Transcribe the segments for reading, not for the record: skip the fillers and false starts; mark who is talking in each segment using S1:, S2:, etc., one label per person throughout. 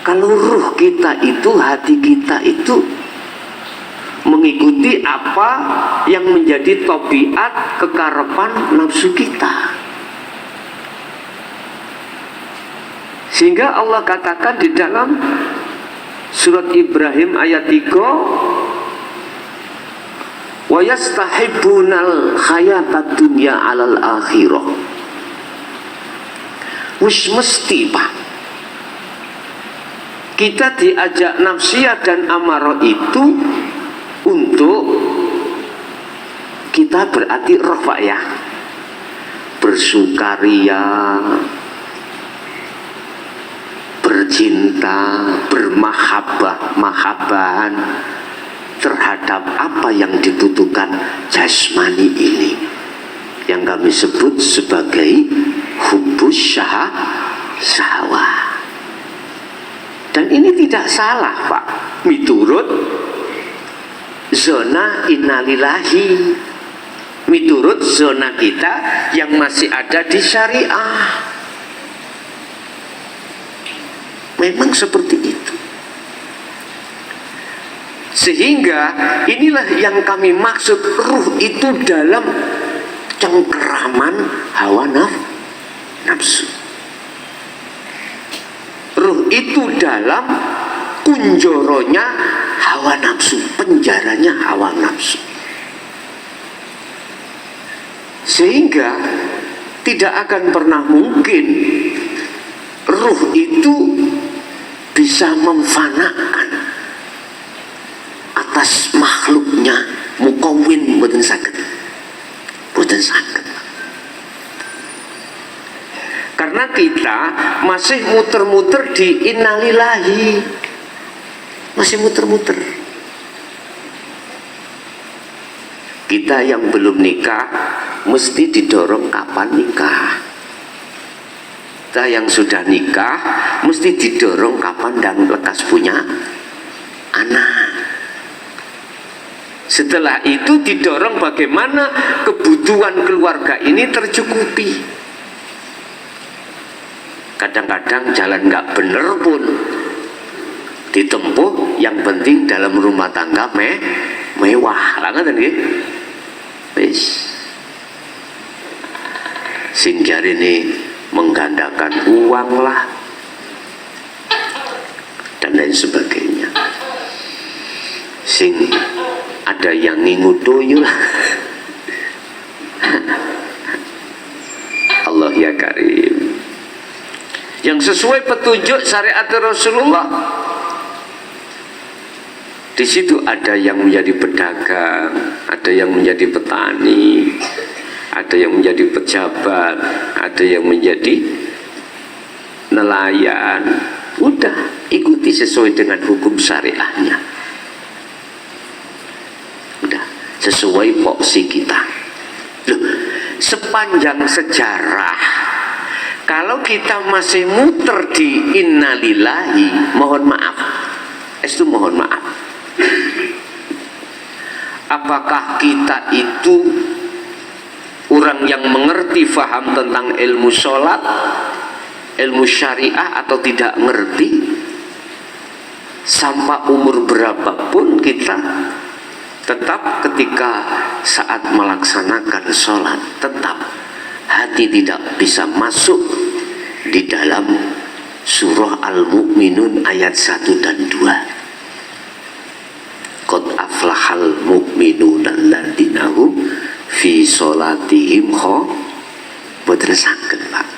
S1: Kalau ruh kita itu, hati kita itu mengikuti apa yang menjadi tabiat kekarepan nafsu kita. Sehingga Allah katakan di dalam surat Ibrahim ayat 3, wa yastahibbunal hayatad dunya 'alal akhirah. Wis mesti Pak, kita diajak nafsiyah dan amarah itu untuk kita berarti roh Pak ya, bersukaria, bercinta, mahabbahan terhadap apa yang dibutuhkan jasmani ini, yang kami sebut sebagai hubbus syahwah. Dan ini tidak salah Pak, miturut zona innalillahi, miturut zona kita yang masih ada di syariah. Memang seperti itu. Sehingga inilah yang kami maksud, ruh itu dalam cengkeraman hawa nafsu. Ruh itu dalam kunjoronya hawa nafsu, penjaranya hawa nafsu. Sehingga tidak akan pernah mungkin ruh itu bisa memfanakan atas makhluknya, mukawin boten saged. Karena kita masih muter-muter di innalillahi, masih muter-muter. Kita yang belum nikah mesti didorong kapan nikah. Kita yang sudah nikah mesti didorong kapan dan lekas punya anak. Setelah itu didorong bagaimana kebutuhan keluarga ini tercukupi. Kadang-kadang jalan nggak bener pun ditempuh, yang penting dalam rumah tangga mewah lah kan nggih. Wis sing jarine menggandakan uang lah dan lain sebagainya, sing ada yang ngingutoyu lah. Allah ya Karim, yang sesuai petunjuk syariat Rasulullah. Di situ ada yang menjadi pedagang, ada yang menjadi petani, ada yang menjadi pejabat, ada yang menjadi nelayan. Udah ikuti sesuai dengan hukum syariahnya. Udah sesuai porsi kita. Loh, sepanjang sejarah, kalau kita masih muter di innalillahi, mohon maaf, itu mohon maaf. Apakah kita itu orang yang mengerti, faham tentang ilmu sholat, ilmu syariah, atau tidak ngerti? Sampai umur berapapun kita tetap ketika saat melaksanakan sholat, tetap hati tidak bisa masuk di dalam surah Al-Mu'minun ayat 1 dan 2. Qad aflahal mu'minun alladzina hum fi sholatihim boten saged Pak.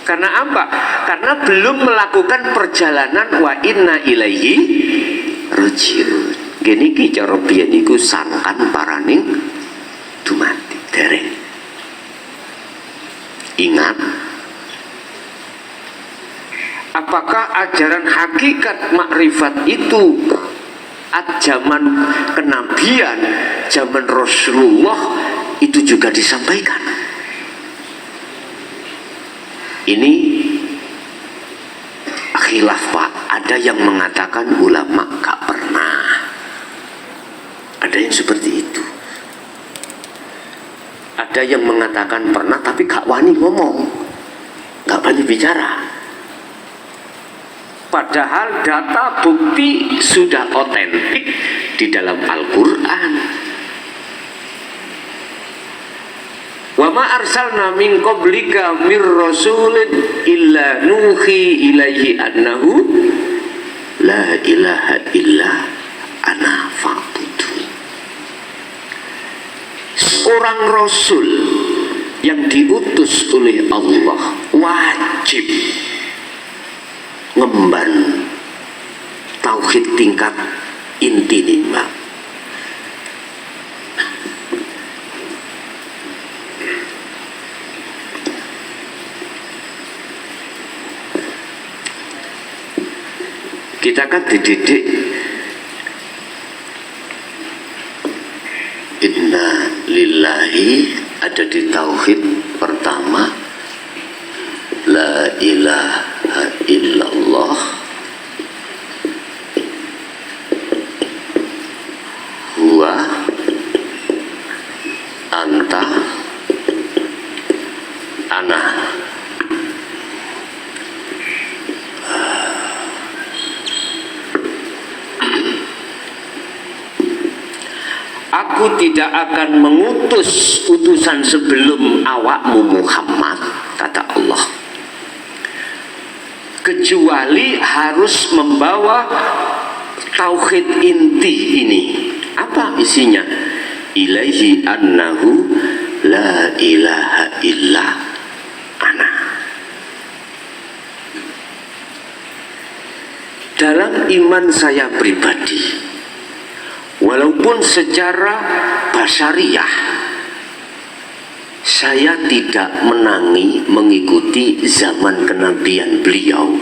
S1: Karena apa? Karena belum melakukan perjalanan wa inna ilaihi rajiun. Gini ki cara biyen iku sangkan paraning dumati dereng. Ingat, apakah ajaran hakikat makrifat itu zaman kenabian, zaman Rasulullah itu juga disampaikan? Ini khilaf Pak. Ada yang mengatakan ulama gak pernah. Ada yang seperti itu. Ada yang mengatakan pernah tapi gak wani ngomong, gak wani bicara. padahal data bukti sudah otentik di dalam Al-Quran. Wa ma arsalna min qablika mir rasulin illa nuhi ilaihi annahu la ilaha illa ana fa'budu. Seorang rasul yang diutus oleh Allah wajib ngemban tauhid tingkat inti nih, Mbak. Kita kan dididik inna lillahi, ada di tauhid pertama la ilaha illallah huwa anta ana. Aku tidak akan mengutus utusan sebelum awakmu Muhammad, kata Allah, kecuali harus membawa tauhid inti ini. Apa isinya? Ilaihi annahu la ilaha illa ana. Dalam iman saya pribadi, walaupun secara basariah saya tidak menangi mengikuti zaman kenabian beliau,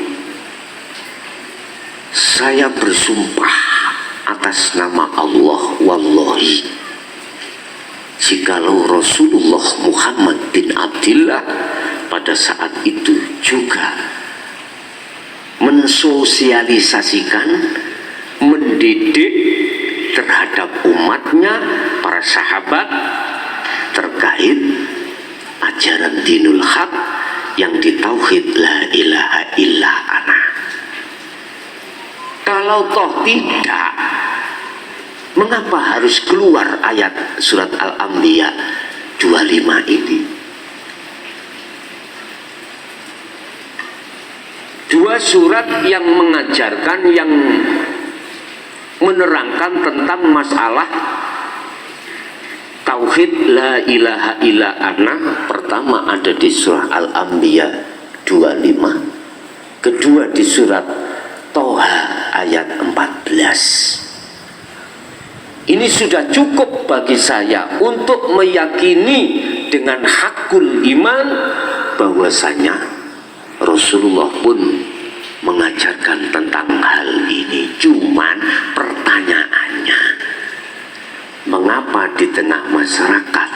S1: saya bersumpah atas nama Allah, wallahi, jikalau Rasulullah Muhammad bin Abdillah pada saat itu juga mensosialisasikan, mendidik terhadap umatnya, para sahabat, terkait ajaran dinul haq yang ditauhid la ilaha illa ana. Kalau toh tidak, mengapa harus keluar ayat surat Al-Anbiya 25 ini? Dua surat yang mengajarkan, yang menerangkan tentang masalah tauhid la ilaha illa ana. Pertama ada di surah Al-Anbiya 25, kedua di surat Toha ayat 14. Ini sudah cukup bagi saya untuk meyakini dengan hakul iman bahwasanya Rasulullah pun mengajarkan tentang hal ini. Cuman pertanyaannya, mengapa di tengah masyarakat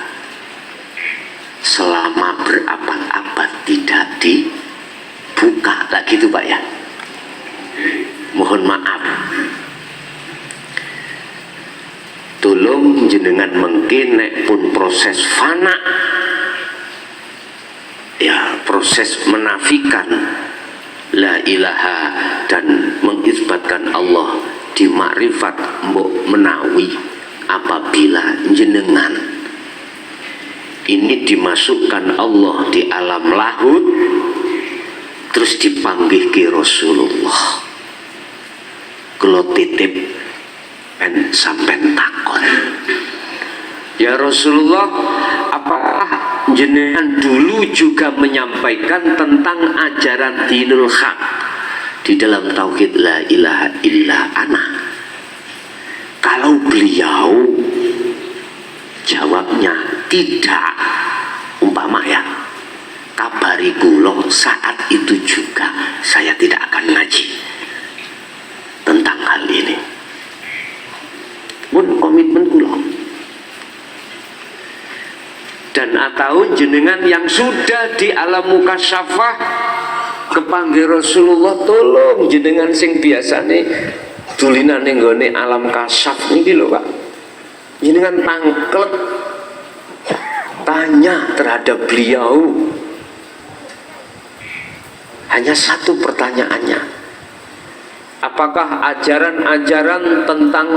S1: selama berabad-abad tidak dibuka lagi itu, Pak ya? Mohon maaf, tolong jenengan mungkin nek pun proses fana, ya proses menafikan la ilaha dan mengisbatkan Allah di makrifat mbok menawi apabila jenengan ini dimasukkan Allah di alam lahut terus dipanggil ke Rasulullah, kalau titip pen sampai takon, ya Rasulullah, apakah jenengan dulu juga menyampaikan tentang ajaran dinul haq di dalam tauhid la ilaha illa ana? Kalau beliau jawabnya tidak, umpama ya, kabari kula saat itu juga saya tidak akan ngaji tentang hal ini. Pun komitmen kula. Dan atau jenengan yang sudah di alam mukasyafah kepanggil Rasulullah, tolong jenengan sing biasane dulinan ning gone alam kasyaf niki lho Pak, jenengan tangklet tanya terhadap beliau. Hanya satu pertanyaannya, apakah ajaran-ajaran tentang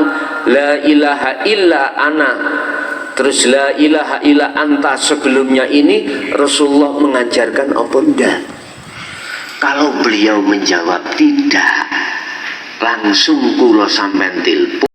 S1: la ilaha illa ana, terus la ilaha illa anta sebelumnya ini Rasulullah mengajarkan apa enggak? Kalau beliau menjawab tidak, langsung kula sampean tilpun